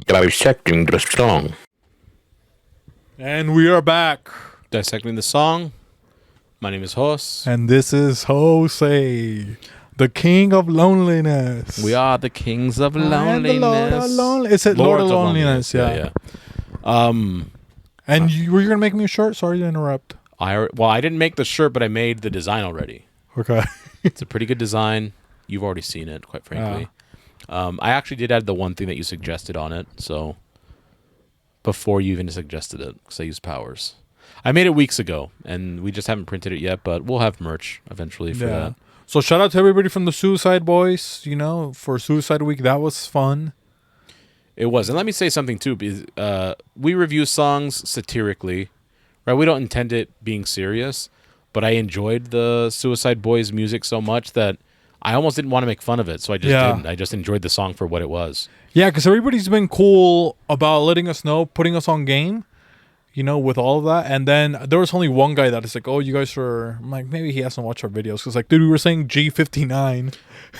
Dissecting the Song. And we are back. Dissecting the Song. My name is Jos. And this is Jose, the king of loneliness. We are the kings of And loneliness. the Lord of loneliness. Is it Lord of loneliness? Yeah. And were you going to make me a shirt? Sorry to interrupt. I didn't make the shirt, but I made the design already. Okay. It's a pretty good design. You've already seen it, quite frankly. I actually did add the one thing that you suggested on it, so before you even suggested it, because I used powers. I made it weeks ago, and we just haven't printed it yet, but we'll have merch eventually for that. So shout out to everybody from the Suicide Boys, for Suicide Week. That was fun. It was. And let me say something, too, because we review songs satirically, right? We don't intend it being serious, but I enjoyed the Suicide Boys music so much that I almost didn't want to make fun of it, so I just didn't. I just enjoyed the song for what it was. Yeah, because everybody's been cool about letting us know, putting us on game, with all of that. And then there was only one guy that is like, oh, you guys are... I'm like, maybe he hasn't watched our videos. Because, dude, we were saying G59.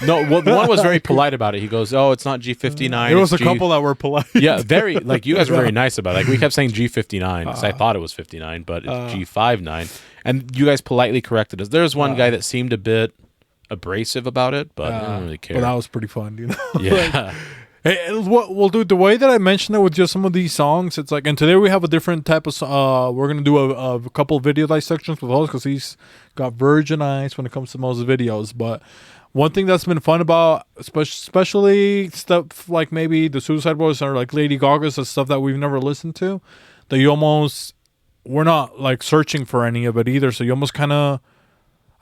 No, well, the one was very polite about it. He goes, oh, it's not G59. There was a couple that were polite. Yeah, very... you guys were very nice about it. We kept saying G59, because I thought it was 59, but it's G59. And you guys politely corrected us. There was one guy that seemed a bit abrasive about it, but I don't really care. But that was pretty fun, Yeah. Well, dude, the way that I mentioned it with just some of these songs, it's like, and today we have a different type of, we're going to do a couple video dissections with Host because he's got virgin eyes when it comes to most videos. But one thing that's been fun about, especially stuff like maybe the Suicide Boys or like Lady Gaga's and stuff that we've never listened to, that we're not like searching for any of it either. So you almost kind of,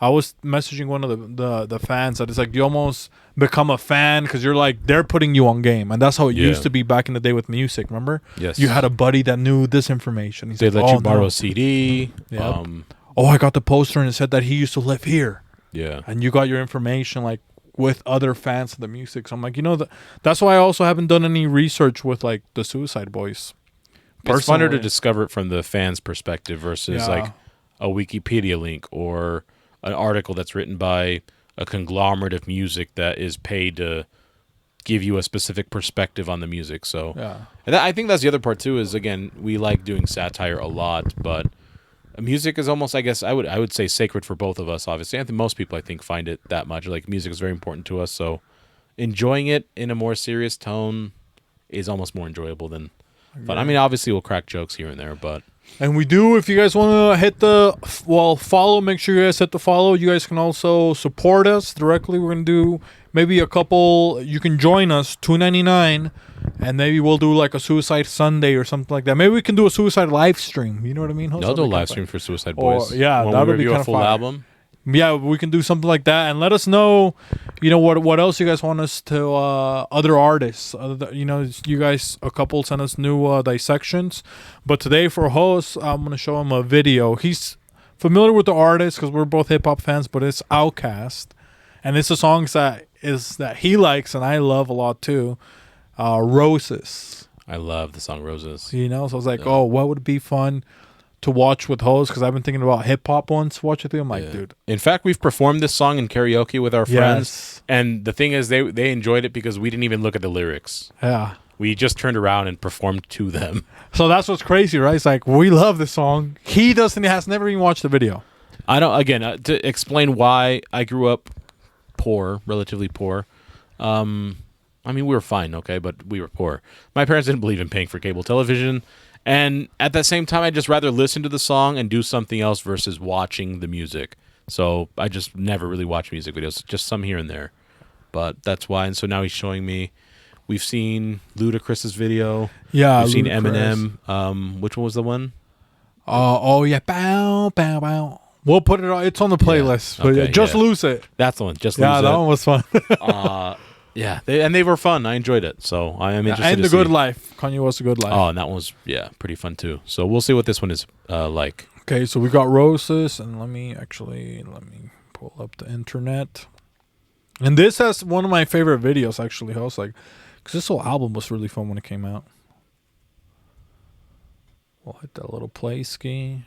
I was messaging one of the fans that it's like you almost become a fan because you're like they're putting you on game, and that's how it used to be back in the day with music. Remember? Yes. You had a buddy that knew this information. They let you borrow a CD. Yep. I got the poster and it said that he used to live here. Yeah. And you got your information like with other fans of the music. So I'm like, that's why I also haven't done any research with like the Suicide Boys. It's funner to discover it from the fans' perspective versus like a Wikipedia link or an article that's written by a conglomerate of music that is paid to give you a specific perspective on the music. So, and I think that's the other part too. Is again, we like doing satire a lot, but music is almost, I guess, I would say sacred for both of us. Obviously, I think most people find it that much. Like music is very important to us, so enjoying it in a more serious tone is almost more enjoyable than fun. I mean, obviously, we'll crack jokes here and there, but. And we do, if you guys want to hit follow, make sure you guys hit the follow. You guys can also support us directly. We're going to do maybe a couple, you can join us, $2.99, and maybe we'll do like a Suicide Sunday or something like that. Maybe we can do a Suicide live stream. You know what I mean? No, do a live stream for Suicide Boys. Yeah, that would be kind of full fun. album. Yeah, we can do something like that, and let us know, what else you guys want us to, other artists. You guys, a couple sent us new dissections, but today for Host, I'm gonna show him a video. He's familiar with the artist because we're both hip hop fans, but it's OUTKAST, and it's a song that he likes and I love a lot too. Roses. I love the song Roses. So I was like, oh, what would be fun to watch with Host, because I've been thinking about hip hop ones to watch with you. I'm like, dude. In fact, we've performed this song in karaoke with our friends, and the thing is, they enjoyed it because we didn't even look at the lyrics. Yeah, we just turned around and performed to them. So that's what's crazy, right? It's like we love the song. He has never even watched the video. I don't. Again, to explain why I grew up poor, relatively poor. I mean, we were fine, okay, but we were poor. My parents didn't believe in paying for cable television. And at the same time, I'd just rather listen to the song and do something else versus watching the music. So I just never really watch music videos, just some here and there. But that's why. And so now he's showing me. We've seen Ludacris's video. Yeah, we've seen Eminem. Which one was the one? Oh yeah, bow bow bow. We'll put it on. It's on the playlist. Yeah. But just lose it. That's the one. Just lose it. Yeah, that one was fun. Yeah, they were fun. I enjoyed it. So I am interested. And The Good Life. Kanye West's The Good Life. Oh, and that one was pretty fun too. So we'll see what this one is like. Okay, so we got Roses, and let me pull up the internet. And this has one of my favorite videos actually. I was like, because this whole album was really fun when it came out. We'll hit that little play ski.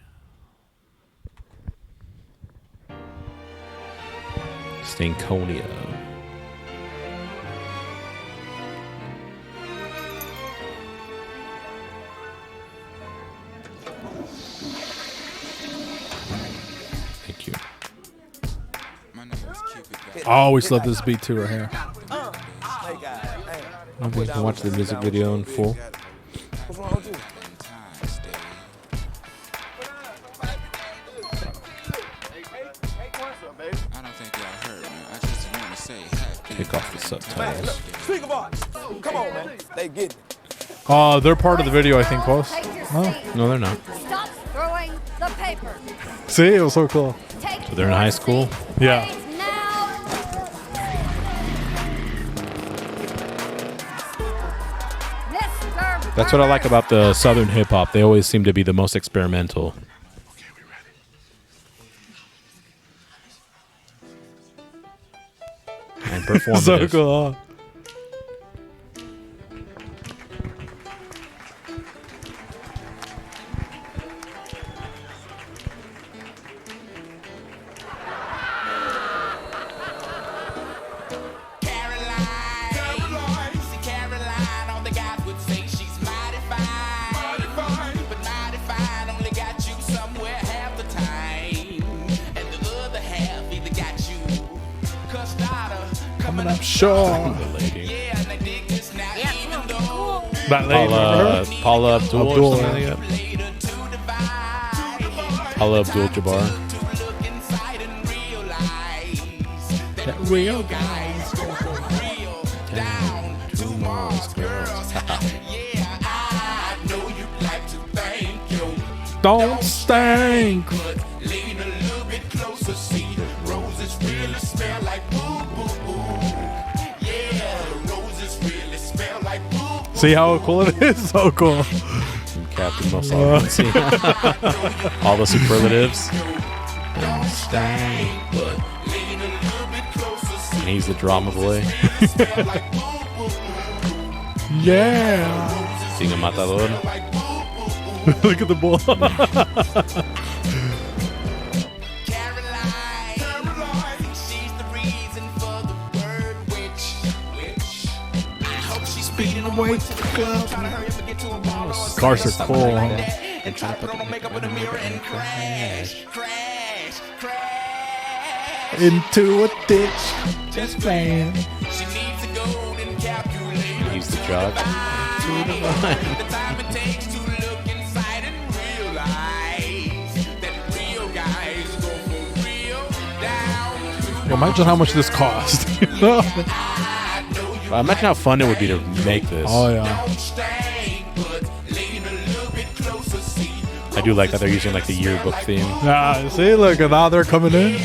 Stankonia. I always love this beat too right here. I think you can watch the music video in full. What's wrong with you? I don't think y'all heard, man. I just want to say happy. Take off the subtitles. Speaker box. Come on, man. They get it. They're part of the video, I think, close. No, they're not. Stop throwing the paper. See, it was so cool. Take So they're in high school. Yeah. now. Mr. That's what I like about the Southern hip hop. They always seem to be the most experimental. And performative. So cool. Huh? Caroline, all the guys would say she's mighty fine. But mighty fine only got you somewhere half the time. And the other half either got you cussed out or coming up Sure. The lady. Yeah, and they dig this now, even though That lady. remember her? Paula Abdul or Abdul, something like that. later to divide. Paula Abdul Jabbar. To look inside and realize that Real guys go for real down to Mars girls. Yeah, I know you'd like to thank you. Don't stink. But lean a little bit closer, see the roses really smell like boo boo boo. Yeah, the roses really smell like boo boo. See how cool it is? So cool. Captain Most Occupancy. All the superlatives. Don't stink, but lean a little bit closer, see And he's the drama boy. smell like boo boo Yeah. Being a matador. like boo Look at the ball. Caroline, she's the reason for the word which I hope she's speeding away to the club, trying to hurry up and get to a ball or Cars are something cool, like huh? that, and try to put on makeup in the mirror and crash. Into a ditch. Just playing. She needs a golden calculator. He's the judge. The time it takes to look inside and realize that real guys go for real down to Imagine how much this cost. Imagine how fun it would be to make this. Oh yeah. I do like that they're using like the yearbook theme. Yeah. See, look, and now they're coming in.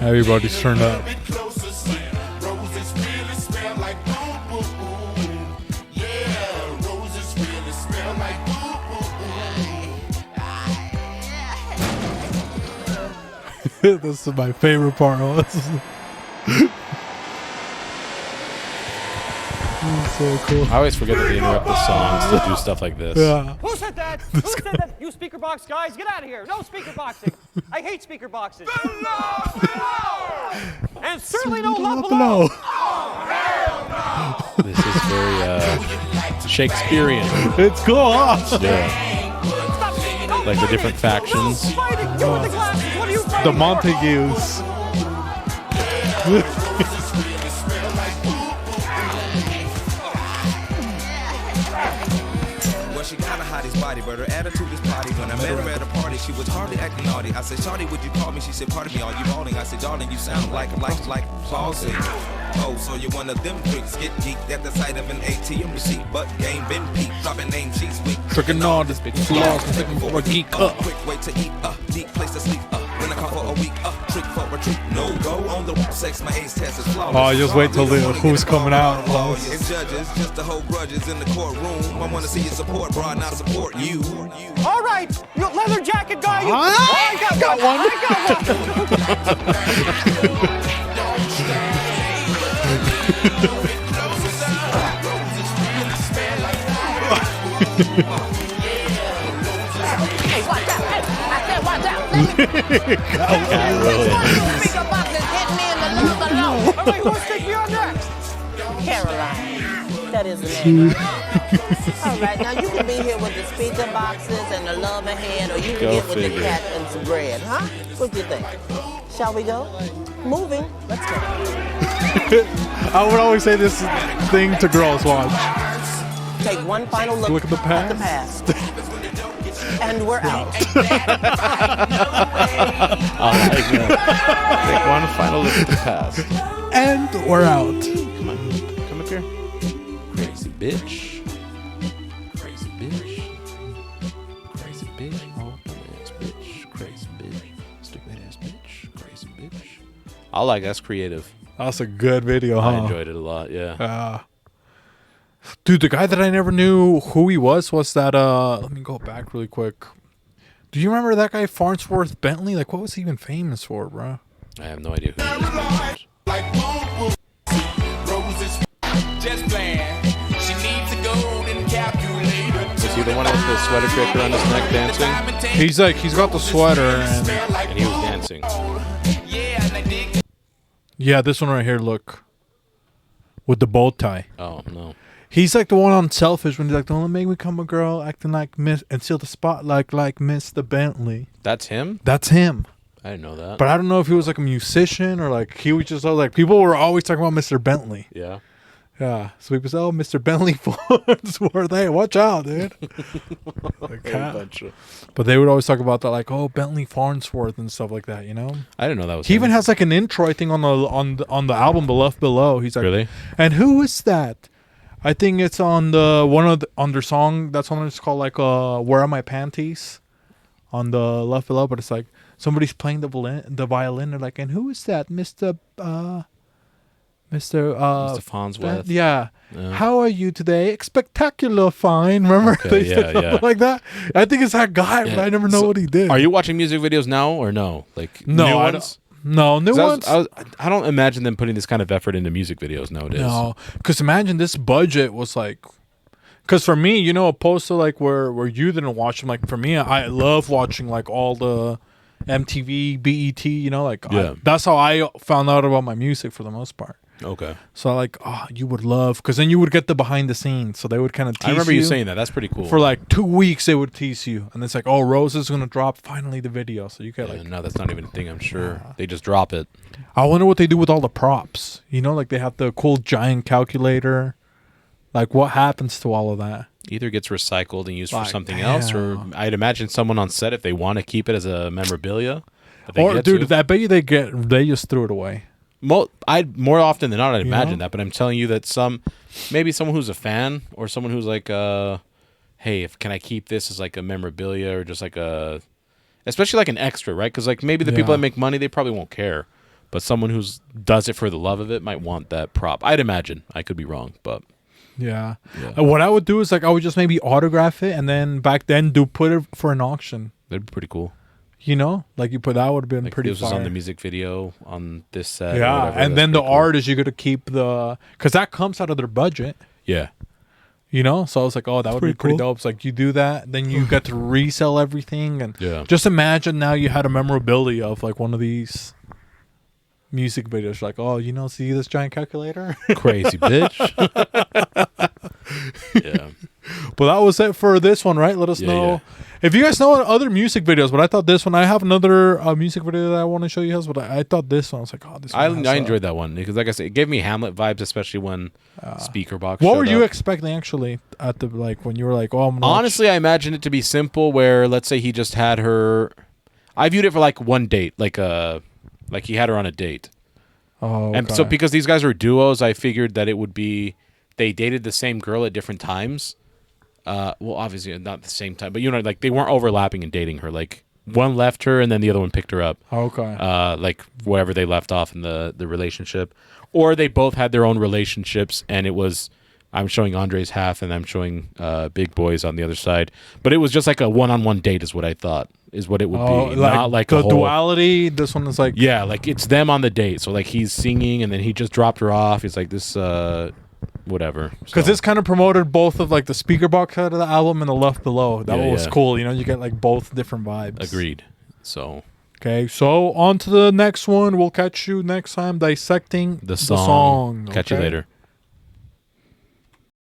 Everybody's turned up. This is my favorite part. This is so cool. I always forget that they interrupt the songs to do stuff like this. Yeah. Who said that? Who said that? You speaker box guys, get out of here. No speaker boxing. I hate speaker boxes. And certainly no love below. This is very Shakespearean. It's cool, huh? Yeah. Like the different factions. Fighting you with the glasses. What are you fighting The for? Montagues. Well, she kinda hot his body, but her attitude is potty. When I met her at a party, she was hardly acting naughty. I said, Shawty, would you call me? She said, pardon me, are you balling? I said, darling, you sound like Paulson. Oh, so you're one of them tricks. Get geeked at the sight of an ATM receipt. But game been peaked, dropping name cheese weak. Tricking all this bitch flaws, looking for a geek up. Quick way to eat, deep place to sleep, when I call for a week, trick for a treat. No go on the sex, my ace test is flawless. Oh, just wait till who's coming out. And judges, just to hold grudges in the courtroom. I wanna see you support, bro, not support you. All right, you leather jacket guy. You, Ah, I got one. I got one. Hey, watch out. Hey, I said watch out. Speaker box is hitting me in the love alone. All right, who wants to take me on next? Caroline. that is the name. All right, now you can be here with the speaker boxes and the love ahead, or you can Go get with figure. the cat and some bread, huh? What do you think? Shall we go? Moving. Let's go. I would always say this thing to girls. Watch. Take one final look, Look at the past. And we're out. I like that. Take one final look at the past. And we're out. Come on, come up here. Crazy bitch. Crazy bitch. Crazy bitch. Oh, ass bitch. Crazy bitch. Stupid ass bitch. Crazy bitch. I like that's creative. That's a good video, huh? I enjoyed it a lot. Yeah. Dude, the guy that I never knew who he was that let me go back really quick. Do you remember that guy Farnsworth Bentley? Like, what was he even famous for, bro? I have no idea who he is. Just playing. She needs a golden calculator. Is he the one with the sweater draped around his neck dancing? He's got the sweater and And he was dancing. yeah, this one right here, look. With the bow tie. Oh no. He's like the one on Selfish when he's like, don't make me come a girl acting like Miss and steal the spotlight like Mr. Bentley. That's him? That's him. I didn't know that. But I don't know if he was like a musician or like he was just like people were always talking about Mr. Bentley. Yeah. Yeah. So people say, oh, Mr. Bentley Fords were they? Watch out, dude. Like, but they would always talk about that, like, oh, Bentley Farnsworth and stuff like that, you know? I didn't know that was He him. even has like an intro, I think, on the album The Left Below. He's like, Really? And who is that? I think it's on on their song. That's one it's called like Where Are My Panties? On the Left Below, but it's like somebody's playing the violin. They're like, and who is that, Mr. Farnsworth. Yeah. Yeah. How are you today? Spectacular fine. Remember? Okay, They said yeah. something like that. I think it's that guy, but Yeah. I never know So, what he did. Are you watching music videos now or no? Like No, new I ones? No, new 'Cause ones. I don't imagine them putting this kind of effort into music videos nowadays. No, because imagine this budget was like, because for me, you know, opposed to like where you didn't watch them. Like for me, I love watching like all the MTV, BET. You know, like Yeah. that's how I found out about my music for the most part. Okay. So like, oh, you would love because then you would get the behind the scenes. So they would kind of tease I remember you saying that. That's pretty cool. for like 2 weeks. They would tease you, and it's like, oh, Rose is gonna drop finally the video. So you get like, no, that's not even a thing, I'm sure. They just drop it. I wonder what they do with all the props. You know, like they have the cool giant calculator. Like, what happens to all of that? Either gets recycled and used for Like, something else, or I'd imagine someone on set, if they want to keep it as a memorabilia. that they Or, get dude, to. I bet you they just threw it away. I'd more often than not, I'd You imagine know? that. But I'm telling you that maybe someone who's a fan or someone who's like, hey, can I keep this as like a memorabilia or just like especially like an extra, right? Because like maybe the people Yeah. that make money, they probably won't care. But someone who does it for the love of it might want that prop. I'd imagine. I could be wrong, but Yeah. Yeah. And what I would do is like I would just maybe autograph it and then back then put it for an auction. that'd be pretty cool. You know, like you put that would have been Like pretty this was on fire. the music video on this set. or Yeah, whatever. and That's then the pretty cool. art is you got to keep because that comes out of their budget. Yeah. You know, so I was like, oh, that would be pretty dope. It's like you do that, then you get to resell everything, and Yeah. just imagine now you had a memorabilia of like one of these music videos. Like, oh, you know, see this giant calculator. Crazy bitch. Yeah. But that was it for this one, right? Let us Yeah, know yeah. if you guys know other music videos. But I thought this one. I have another music video that I want to show you guys. But I thought this one. I was like, oh, this. I One has, enjoyed that one because, like I said, it gave me Hamlet vibes, especially when Speaker Box. What showed were you up. expecting actually at the like when you were like, oh, I'm gonna Honestly, I imagined it to be simple. Where let's say he just had her. I viewed it for like one date, like he had her on a date. Oh, And so okay. because these guys are duos, I figured that it would be they dated the same girl at different times. Well, obviously not at the same time, but you know, like they weren't overlapping and dating her. Like one left her and then the other one picked her up. Okay. Like wherever they left off in the relationship, or they both had their own relationships, and it was I'm showing Andre's half and I'm showing Big Boy's on the other side. But it was just like a one-on-one date, is what I thought is what it would be, not like the a whole, duality. This one is like yeah, like it's them on the date. So like he's singing and then he just dropped her off. He's like this, whatever. because So, this kind of promoted both of like the speaker box side of the album and the left below. That Yeah, one was yeah. cool. You know, you get like both different vibes. agreed. So Okay, so on to the next one. We'll catch you next time dissecting the song. Catch you okay? later.